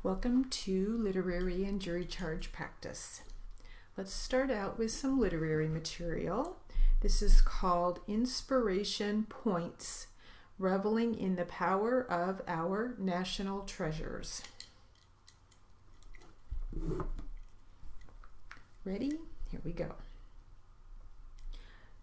Welcome to literary and jury charge practice. Let's start out with some literary material. This is called Inspiration Points, Reveling in the Power of Our National Treasures. Ready? Here we go.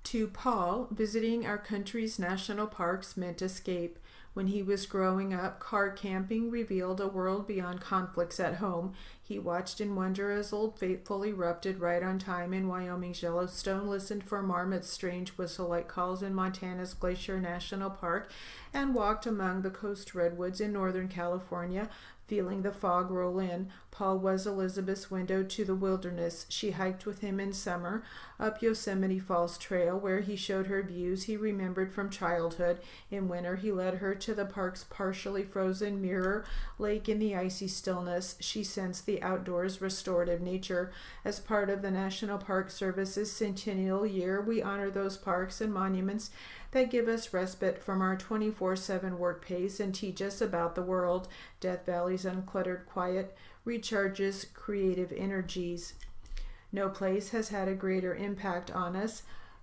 To Paul, visiting our country's national parks meant escape. When he was growing up, car camping revealed a world beyond conflicts at home. He watched in wonder as Old Faithful erupted right on time in Wyoming's Yellowstone, listened for marmots' strange whistle-like calls in Montana's Glacier National Park, and walked among the coast redwoods in Northern California, feeling the fog roll in. Paul was Elizabeth's window to the wilderness. She hiked with him in summer up Yosemite Falls Trail, where he showed her views he remembered from childhood. In winter, he led her to the park's partially frozen Mirror Lake in the icy stillness. She sensed the outdoors' restorative nature. As part of the National Park Service's centennial year, we honor those parks and monuments that give us respite from our 24/7 work pace and teach us about the world. Death Valley's uncluttered quiet recharges creative energies. No place has had a greater impact on us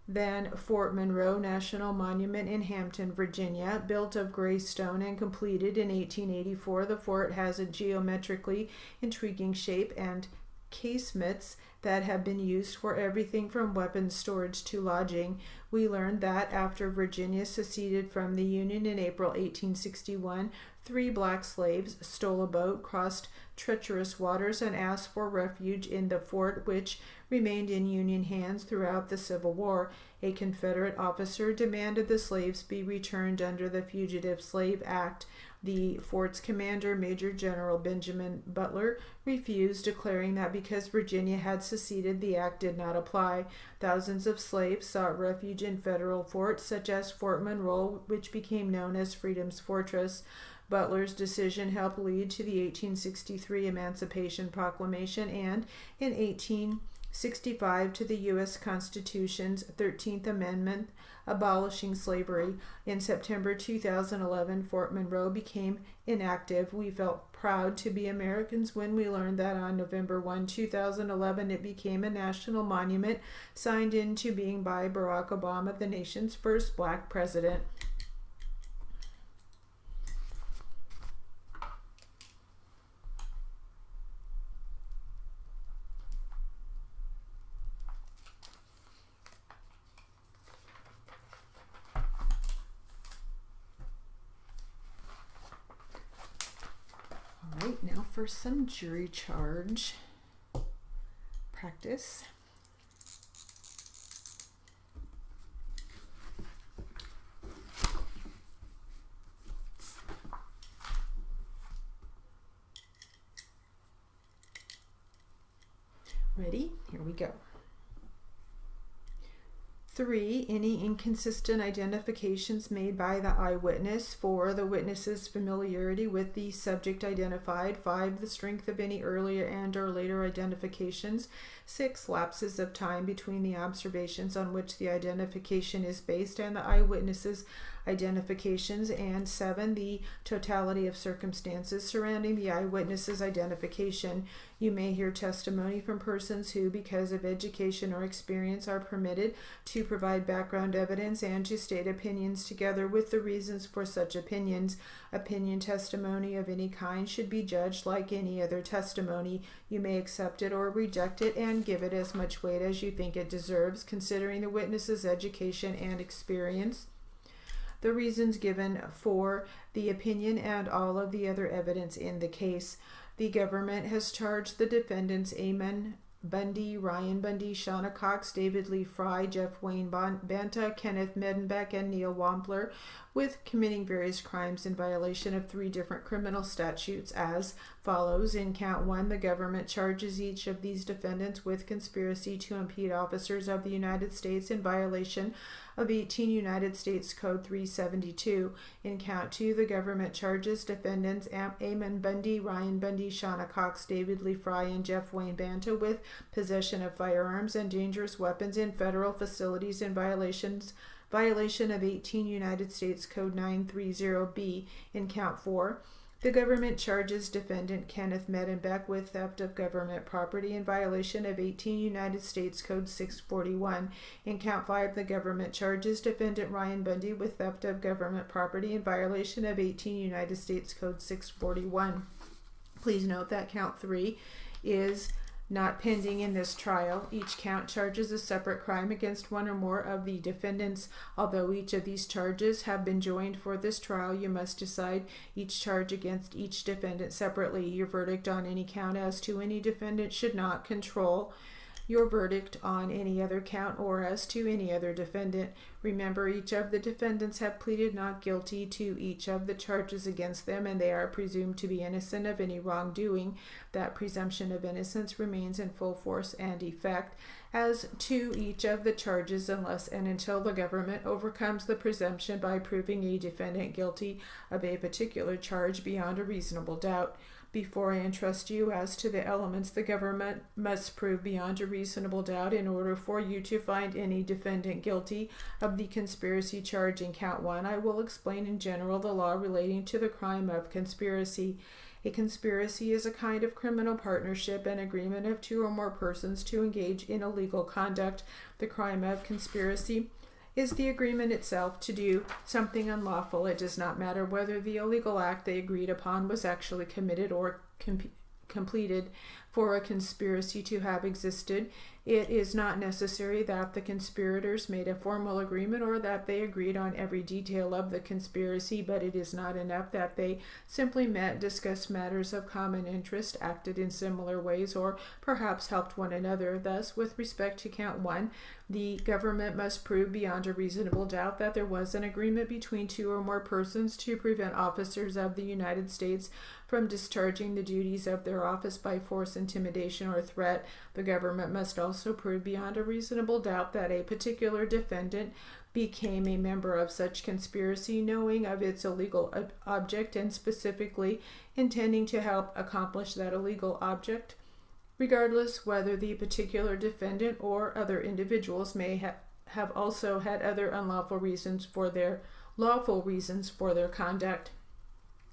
than Fort Monroe National Monument in Hampton, Virginia. Built of gray stone and completed in 1884, the fort has a geometrically intriguing shape and casemates that have been used for everything from weapons storage to lodging. We learned that after Virginia seceded from the Union in April 1861, 3 black slaves stole a boat, crossed treacherous waters, and asked for refuge in the fort, which remained in Union hands throughout the Civil War. A Confederate officer demanded the slaves be returned under the Fugitive Slave Act. The fort's commander, Major General Benjamin Butler, refused, declaring that because Virginia had seceded, the act did not apply. Thousands of slaves sought refuge in federal forts, such as Fort Monroe, which became known as Freedom's Fortress. Butler's decision helped lead to the 1863 Emancipation Proclamation and, in 1865, to the U.S. Constitution's 13th Amendment abolishing slavery. In September 2011, Fort Monroe became inactive. We felt proud to be Americans when we learned that on November 1, 2011, it became a national monument, signed into being by Barack Obama, the nation's first black president. Right, now for some jury charge practice. Ready? Here we go. 3. Any inconsistent identifications made by the eyewitness. 4. The witness's familiarity with the subject identified. 5. The strength of any earlier and or later identifications. 6. Lapses of time between the observations on which the identification is based and the eyewitness's identifications. And 7. The totality of circumstances surrounding the eyewitness's identification. You may hear testimony from persons who, because of education or experience, are permitted to provide background evidence and to state opinions together with the reasons for such opinions. Opinion testimony of any kind should be judged like any other testimony. You may accept it or reject it and give it as much weight as you think it deserves, considering the witness's education and experience, the reasons given for the opinion, and all of the other evidence in the case. The government has charged the defendants Ammon Bundy, Ryan Bundy, Shauna Cox, David Lee Fry, Jeff Wayne Banta, Kenneth Medenbeck, and Neil Wampler with committing various crimes in violation of 3 different criminal statutes as follows. In count 1, the government charges each of these defendants with conspiracy to impede officers of the United States in violation of 18 United States Code 372. In count 2, the government charges defendants Ammon Bundy, Ryan Bundy, Shauna Cox, David Lee Fry, and Jeff Wayne Banta with possession of firearms and dangerous weapons in federal facilities in violation of 18 United States Code 930B. In count 4, The government charges defendant Kenneth Medenbeck with theft of government property in violation of 18 United States Code 641. In count 5, the government charges defendant Ryan Bundy with theft of government property in violation of 18 United States Code 641. Please note that count 3 is not pending in this trial. Each count charges a separate crime against one or more of the defendants. Although each of these charges have been joined for this trial, you must decide each charge against each defendant separately. Your verdict on any count as to any defendant should not control your verdict on any other count or as to any other defendant. Remember, each of the defendants have pleaded not guilty to each of the charges against them, and they are presumed to be innocent of any wrongdoing. That presumption of innocence remains in full force and effect as to each of the charges unless and until the government overcomes the presumption by proving a defendant guilty of a particular charge beyond a reasonable doubt. Before I entrust you as to the elements the government must prove beyond a reasonable doubt in order for you to find any defendant guilty of the conspiracy charge in count 1, I will explain in general the law relating to the crime of conspiracy. A conspiracy is a kind of criminal partnership, an agreement of two or more persons to engage in illegal conduct. The crime of conspiracy is the agreement itself to do something unlawful. It does not matter whether the illegal act they agreed upon was actually committed or completed. For a conspiracy to have existed, it is not necessary that the conspirators made a formal agreement or that they agreed on every detail of the conspiracy, but it is not enough that they simply met, discussed matters of common interest, acted in similar ways, or perhaps helped one another. Thus, with respect to count 1, the government must prove beyond a reasonable doubt that there was an agreement between two or more persons to prevent officers of the United States from discharging the duties of their office by force, intimidation, or threat. The government must also prove beyond a reasonable doubt that a particular defendant became a member of such conspiracy, knowing of its illegal object and specifically intending to help accomplish that illegal object, regardless whether the particular defendant or other individuals may have also had other unlawful reasons for their lawful reasons for their conduct.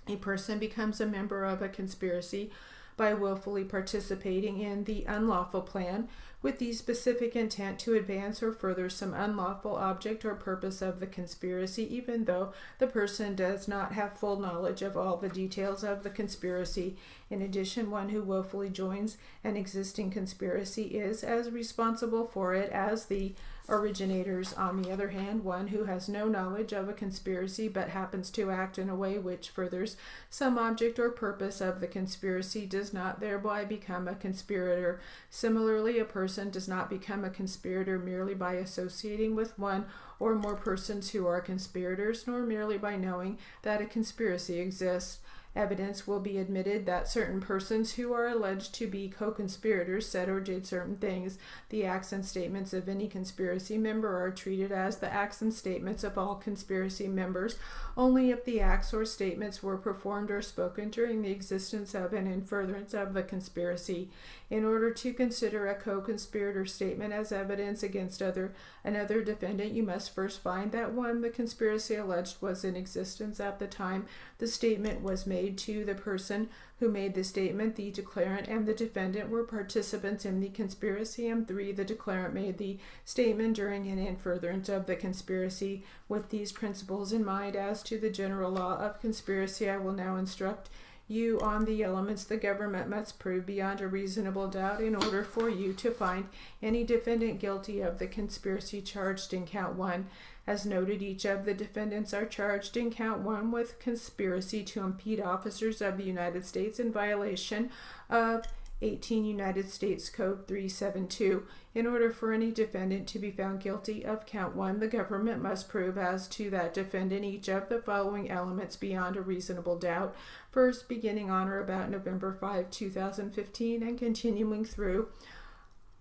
A person becomes a member of a conspiracy by willfully participating in the unlawful plan with the specific intent to advance or further some unlawful object or purpose of the conspiracy, even though the person does not have full knowledge of all the details of the conspiracy. In addition, one who willfully joins an existing conspiracy is as responsible for it as the originators. On the other hand, one who has no knowledge of a conspiracy but happens to act in a way which furthers some object or purpose of the conspiracy does not thereby become a conspirator. Similarly, a person does not become a conspirator merely by associating with one or more persons who are conspirators, nor merely by knowing that a conspiracy exists. Evidence will be admitted that certain persons who are alleged to be co-conspirators said or did certain things. The acts and statements of any conspiracy member are treated as the acts and statements of all conspiracy members, only if the acts or statements were performed or spoken during the existence of and in furtherance of the conspiracy. In order to consider a co-conspirator statement as evidence against another defendant, you must first find that 1. The conspiracy alleged was in existence at the time the statement was made. 2. The person who made the statement, the declarant, and the defendant were participants in the conspiracy. And 3. The declarant made the statement during and in furtherance of the conspiracy. With these principles in mind as to the general law of conspiracy, I will now instruct you on the elements the government must prove beyond a reasonable doubt in order for you to find any defendant guilty of the conspiracy charged in count 1. As noted, each of the defendants are charged in count 1 with conspiracy to impede officers of the United States in violation of 18 United States Code 372. In order for any defendant to be found guilty of count 1, the government must prove as to that defendant each of the following elements beyond a reasonable doubt. First, beginning on or about November 5, 2015 and continuing through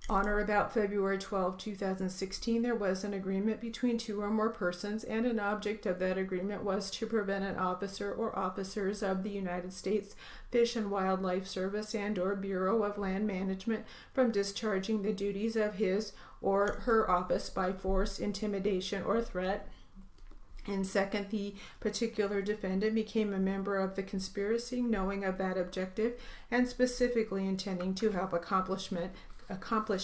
on or about February 12, 2016, there was an agreement between two or more persons, and an object of that agreement was to prevent an officer or officers of the United States Fish and Wildlife Service and or Bureau of Land Management from discharging the duties of his or her office by force, intimidation, or threat. And second, the particular defendant became a member of the conspiracy, knowing of that objective, and specifically intending to help accomplish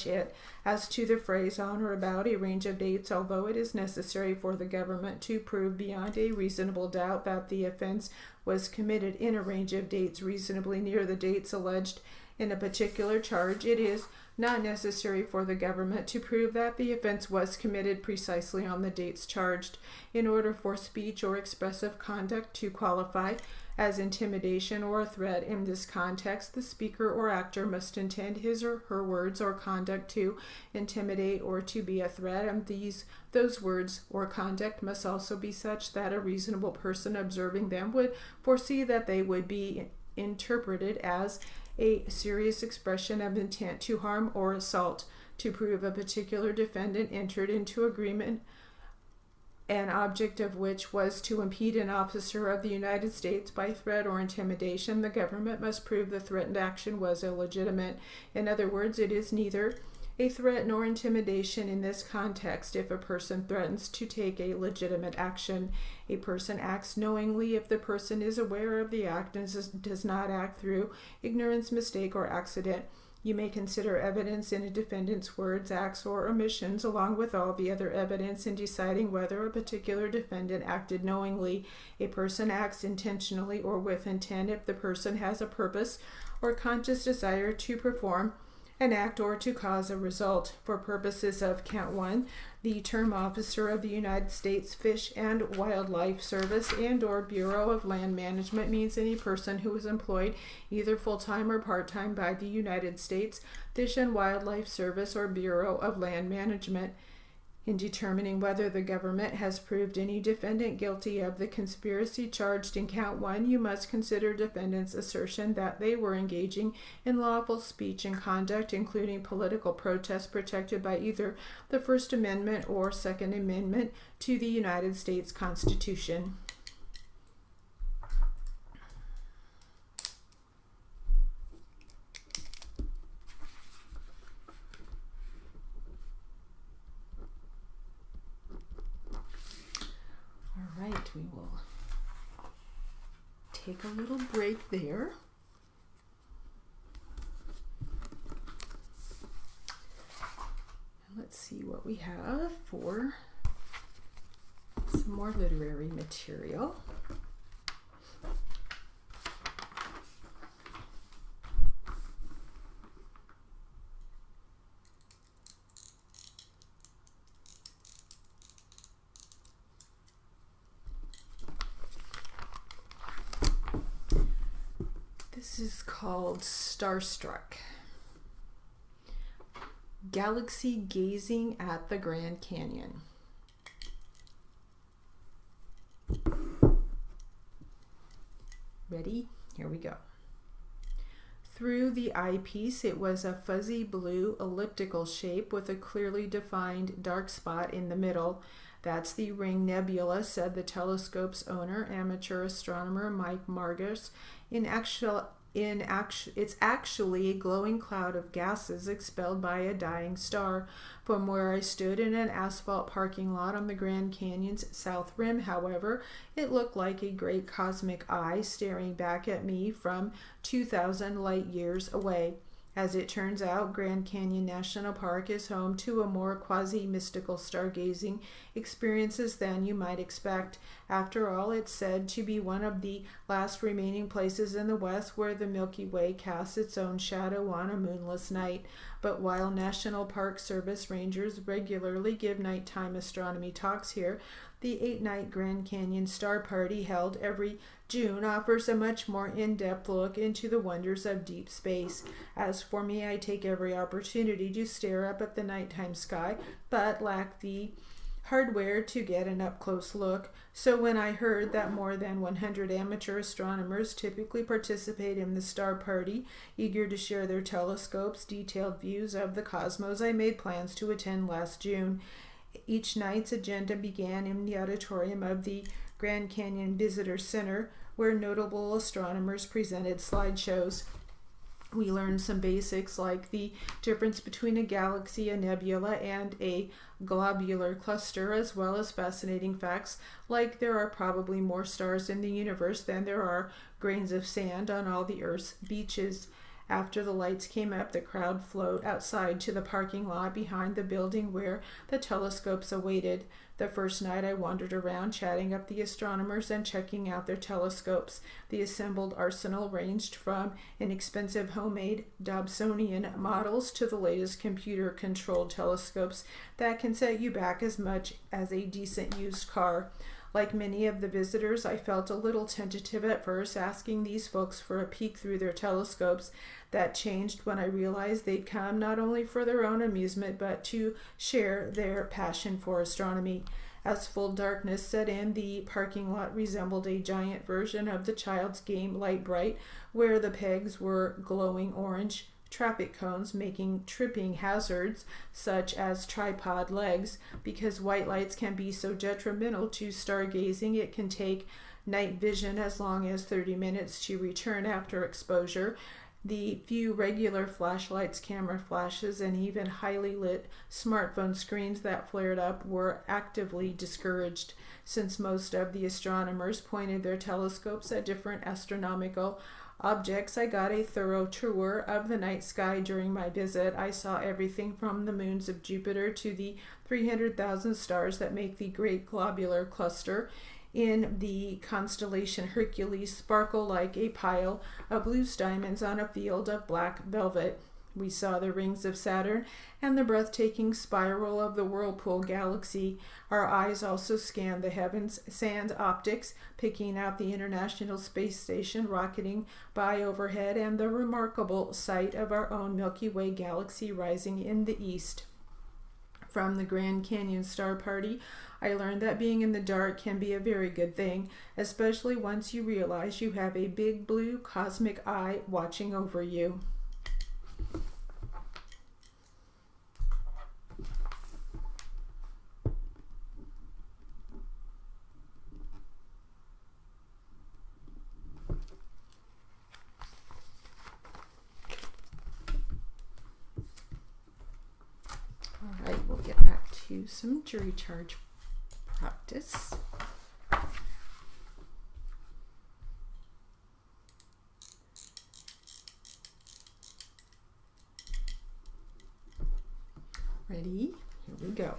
it. As to the phrase on or about a range of dates, although it is necessary for the government to prove beyond a reasonable doubt that the offense was committed in a range of dates reasonably near the dates alleged in a particular charge, it is not necessary for the government to prove that the offense was committed precisely on the dates charged. In order for speech or expressive conduct to qualify as intimidation or a threat in this context, the speaker or actor must intend his or her words or conduct to intimidate or to be a threat, and those words or conduct must also be such that a reasonable person observing them would foresee that they would be interpreted as a serious expression of intent to harm or assault. To prove a particular defendant entered into agreement, an object of which was to impede an officer of the United States by threat or intimidation, the government must prove the threatened action was illegitimate. In other words, it is neither a threat nor intimidation in this context if a person threatens to take a legitimate action. A person acts knowingly if the person is aware of the act and does not act through ignorance, mistake, or accident. You may consider evidence in a defendant's words, acts, or omissions, along with all the other evidence, in deciding whether a particular defendant acted knowingly. A person acts intentionally or with intent if the person has a purpose or conscious desire to perform an act or to cause a result. For purposes of Count 1, the term Officer of the United States Fish and Wildlife Service and or Bureau of Land Management means any person who is employed either full-time or part-time by the United States Fish and Wildlife Service or Bureau of Land Management. In determining whether the government has proved any defendant guilty of the conspiracy charged in Count 1, you must consider defendants' assertion that they were engaging in lawful speech and conduct, including political protest protected by either the First Amendment or Second Amendment to the United States Constitution. We will take a little break there. Let's see what we have for some more literary material. This is called Starstruck. Galaxy gazing at the Grand Canyon. Ready? Here we go. Through the eyepiece, it was a fuzzy blue elliptical shape with a clearly defined dark spot in the middle. That's the Ring Nebula, said the telescope's owner, amateur astronomer Mike Margus. It's actually a glowing cloud of gases expelled by a dying star. From where I stood in an asphalt parking lot on the Grand Canyon's south rim, however, it looked like a great cosmic eye staring back at me from 2,000 light years away. As it turns out, Grand Canyon National Park is home to a more quasi-mystical stargazing experiences than you might expect. After all, it's said to be one of the last remaining places in the West where the Milky Way casts its own shadow on a moonless night. But while National Park Service rangers regularly give nighttime astronomy talks here, the 8-night Grand Canyon Star Party held every June offers a much more in-depth look into the wonders of deep space. As for me, I take every opportunity to stare up at the nighttime sky, but lack the hardware to get an up-close look. So when I heard that more than 100 amateur astronomers typically participate in the Star Party, eager to share their telescopes' detailed views of the cosmos, I made plans to attend last June. Each night's agenda began in the auditorium of the Grand Canyon Visitor Center, where notable astronomers presented slideshows. We learned some basics like the difference between a galaxy, a nebula, and a globular cluster, as well as fascinating facts like there are probably more stars in the universe than there are grains of sand on all the Earth's beaches. After the lights came up, the crowd flowed outside to the parking lot behind the building where the telescopes awaited. The first night I wandered around chatting up the astronomers and checking out their telescopes. The assembled arsenal ranged from inexpensive homemade Dobsonian models to the latest computer-controlled telescopes that can set you back as much as a decent used car. Like many of the visitors, I felt a little tentative at first, asking these folks for a peek through their telescopes. That changed when I realized they'd come not only for their own amusement, but to share their passion for astronomy. As full darkness set in, the parking lot resembled a giant version of the child's game Light Bright, where the pegs were glowing orange traffic cones, making tripping hazards such as tripod legs. Because white lights can be so detrimental to stargazing, it can take night vision as long as 30 minutes to return after exposure. The few regular flashlights, camera flashes, and even highly lit smartphone screens that flared up were actively discouraged. Since most of the astronomers pointed their telescopes at different astronomical objects, I got a thorough tour of the night sky during my visit. I saw everything from the moons of Jupiter to the 300,000 stars that make the Great Globular Cluster in the constellation Hercules sparkle like a pile of loose diamonds on a field of black velvet. We saw the rings of Saturn and the breathtaking spiral of the Whirlpool Galaxy. Our eyes also scanned the heavens, sans optics, picking out the International Space Station rocketing by overhead and the remarkable sight of our own Milky Way galaxy rising in the east. From the Grand Canyon Star Party, I learned that being in the dark can be a very good thing, especially once you realize you have a big blue cosmic eye watching over you. All right, we'll get back to some jury charge practice. Ready? Here we go.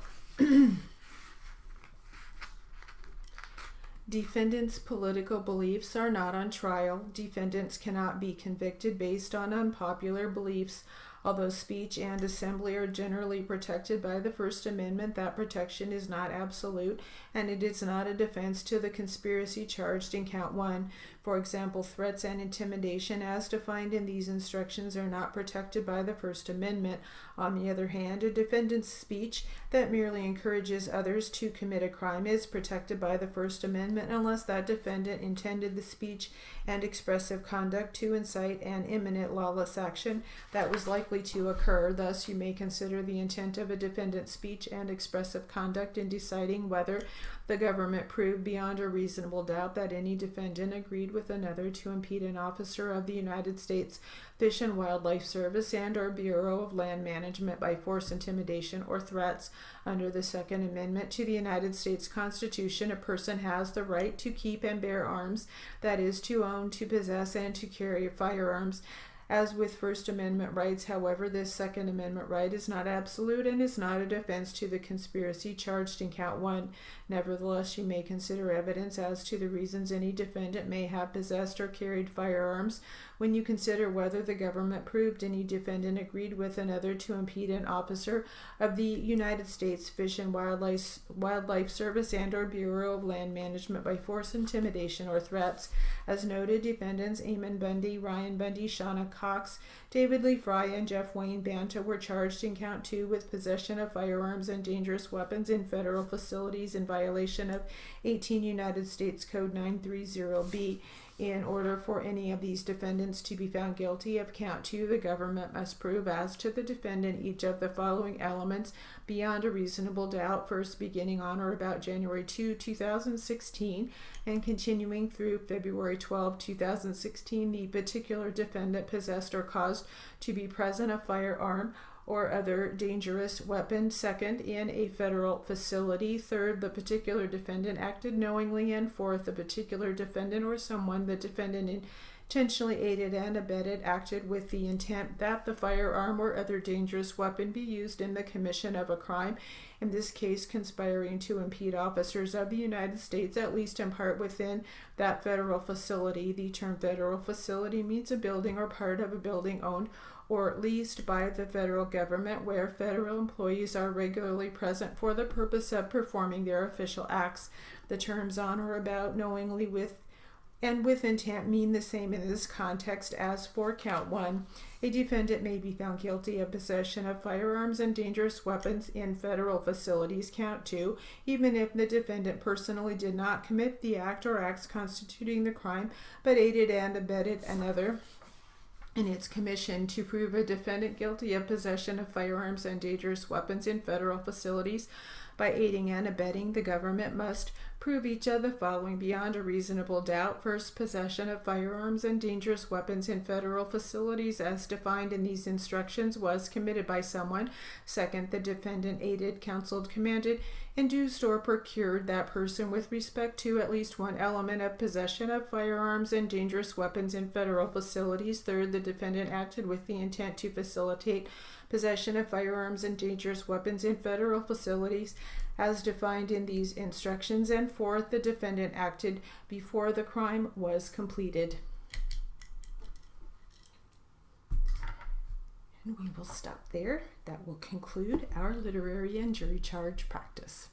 Defendants' political beliefs are not on trial. Defendants cannot be convicted based on unpopular beliefs. Although speech and assembly are generally protected by the First Amendment, that protection is not absolute, and it is not a defense to the conspiracy charged in Count 1. For example, threats and intimidation as defined in these instructions are not protected by the First Amendment. On the other hand, a defendant's speech that merely encourages others to commit a crime is protected by the First Amendment unless that defendant intended the speech and expressive conduct to incite an imminent lawless action that was likely to occur. Thus, you may consider the intent of a defendant's speech and expressive conduct in deciding whether the government proved beyond a reasonable doubt that any defendant agreed with another to impede an officer of the United States Fish and Wildlife Service and or Bureau of Land Management by force, intimidation, or threats. Under the Second Amendment to the United States Constitution, a person has the right to keep and bear arms, that is, to own, to possess, and to carry firearms. As with First Amendment rights, however, this Second Amendment right is not absolute and is not a defense to the conspiracy charged in Count 1. Nevertheless, you may consider evidence as to the reasons any defendant may have possessed or carried firearms when you consider whether the government proved any defendant agreed with another to impede an officer of the United States Fish and Wildlife Service and or Bureau of Land Management by force, intimidation, or threats. As noted, defendants Eamon Bundy, Ryan Bundy, Shauna Cox, David Lee Fry, and Jeff Wayne Banta were charged in Count 2 with possession of firearms and dangerous weapons in federal facilities in violation of 18 United States Code 930B. In order for any of these defendants to be found guilty of count 2, the government must prove as to the defendant each of the following elements beyond a reasonable doubt, first beginning on or about January 2, 2016, and continuing through February 12, 2016, the particular defendant possessed or caused to be present a firearm or other dangerous weapon. Second, in a federal facility. Third, the particular defendant acted knowingly. And fourth, the particular defendant or someone the defendant intentionally aided and abetted acted with the intent that the firearm or other dangerous weapon be used in the commission of a crime, in this case conspiring to impede officers of the United States, at least in part, within that federal facility. The term federal facility means a building or part of a building owned or leased by the federal government, where federal employees are regularly present for the purpose of performing their official acts. The terms on or about, knowingly, with and with intent mean the same in this context as for count 1. A defendant may be found guilty of possession of firearms and dangerous weapons in federal facilities. Count 2, even if the defendant personally did not commit the act or acts constituting the crime, but aided and abetted another in its commission. To prove a defendant guilty of possession of firearms and dangerous weapons in federal facilities by aiding and abetting, the government must prove each of the following beyond a reasonable doubt. First, possession of firearms and dangerous weapons in federal facilities as defined in these instructions was committed by someone. Second, the defendant aided, counseled, commanded, induced, or procured that person with respect to at least one element of possession of firearms and dangerous weapons in federal facilities. Third, the defendant acted with the intent to facilitate possession of firearms and dangerous weapons in federal facilities as defined in these instructions. And fourth, the defendant acted before the crime was completed. And we will stop there. That will conclude our literary and jury charge practice.